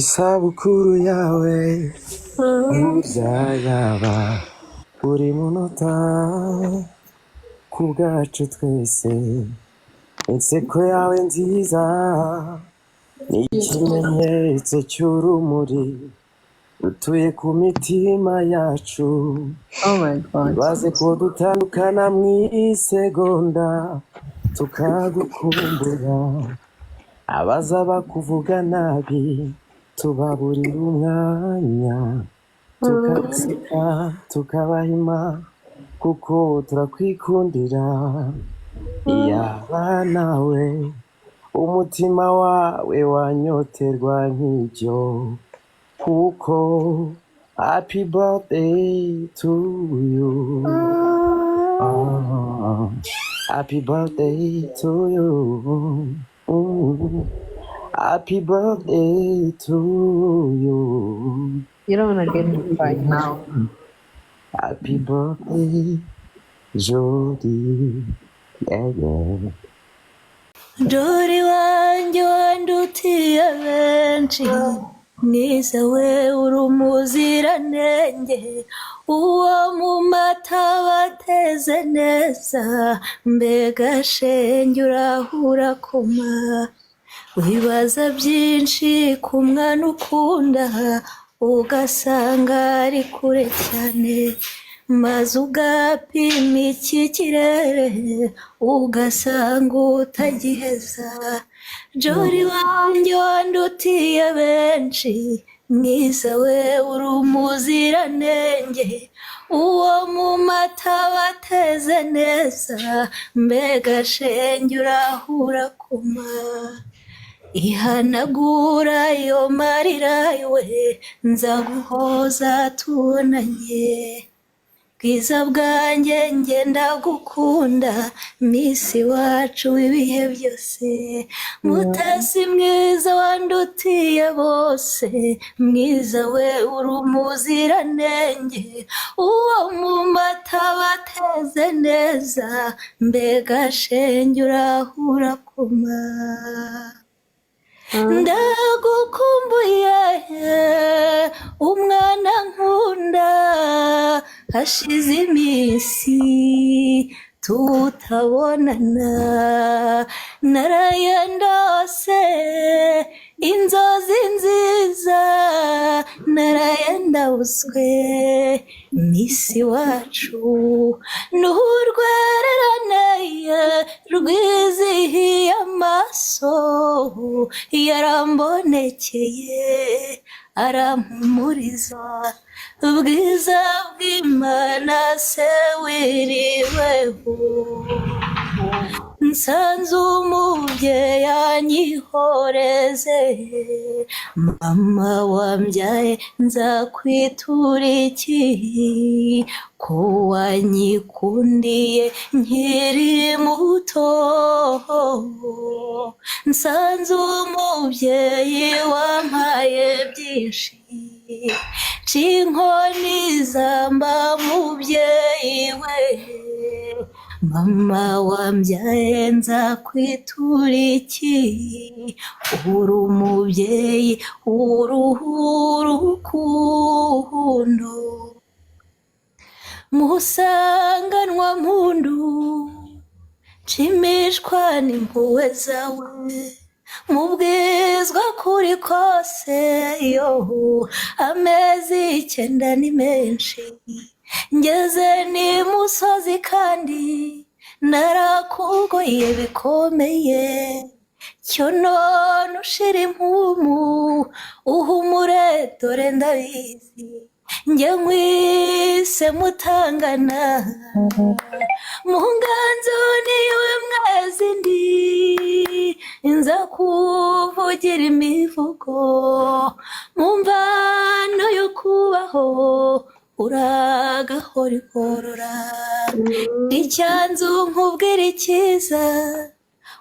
isabukuru yawe uzayaba buri munota ku bwacu twese inseko yawe nziza ni ikimenyetso cy'urumuri rutuye ku mitima yacu. Ibaze ko dutandukana mu isegonda tukagukumbura, abaza bakuvuga nabi tubaburira umwanya, tukabaseka tukabahima kuko turakwikundira. Iyaba nawe umutima wawe wanyoterwa nk'ibyo, kuko happy birthday to you, happy birthday to you, happy birthday to you. You don't want to get me right now. Happy birthday, Jody. Yeah, yeah. Dori wanjye wandutiye benshi, mwiza we uri umuziranenge, uwo mu mata bateze neza, mbega shenge urahura koma. Wibaza byinshi ku mwana ukunda, ugasanga ari kure cyane, maze ugapima iki kirere ugasanga utagiheza. Jori wanjye wandutiye benshi, mwiza we uri umuziranenge, uwo mu mata bateze neza, mbega shenge urahura koma. Ihanagura yo marira we nzaguhoza tubonanye, bwiza bwanjye ngenda gukunda, misi wacu w'ibihe byose. Mutesi mwiza wandutiye bose, mwiza we uri umuziranenge, uwo mu mata bateze neza, mbega shenge urahura koma. Ndagukumbuye umwana nkunda, hashize iminsi tutabonana, naraye ndose inzozi nziza, naraye ndabuzwe misi wacu, n'urwererane rwizihiye amaso, yarambonekeye arampumuriza, ubwiza bw'Imana se wiriweho. Nsanze umubyeyi anyihoreze, mama wambyaye nzakwitura iki, ko wanyikundiye nkiri muto. Nsanze umubyeyi wampaye byinshi, c'inkoni zamba mubyeyi we, mama wambyaye nzakwitura iki, uri umubyeyi w'urukundo. Musanganwa mpundu nshimishwa n'impuhwe zawe, mubwizwa kuri kose yo amezi 9 ni menshi, ngeze ni musozi kandi narakugoye bikomeye, cyo none ushira impumu uhumure dore ndabizi, njye nkwise mutangana, mu nganzo niwe mwezi ndi, nza kuvugira imivugo, mu mvano yo kubaho uragahora ikorora. Icyanzu nkubwira icyiza,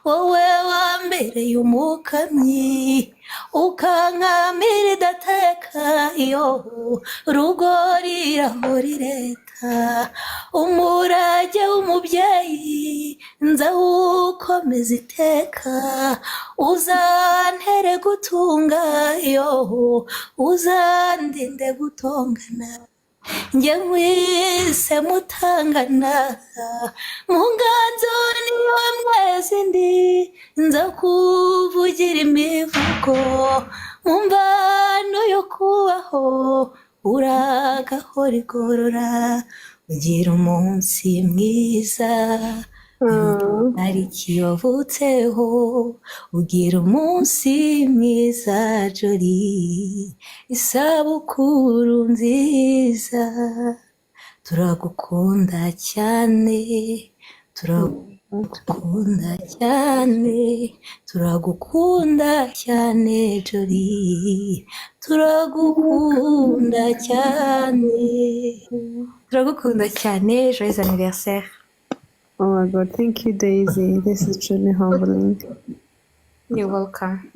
wowe wambereye umukamyi, ukankamira idateka, iyo rugori aho rireta, umurage w'umubyeyi nzawukomeza iteka uzantere gutunga yo uzandinde gutongana njye nkwise mutangana mu nganzo niyo mwezi ndi nza kuvugira imivugo mu mbano yo kubaho uragahora igorora ugira umunsi mwiza tariki wavutseho ugira umunsi mwiza Jolie isabukuru nziza turagukunda cyane turagukunda cyane turagukunda cyane Jolie turagukunda cyane joyeux anniversaire. Oh my God, thank you, Daisy. This is truly humbling. You're welcome.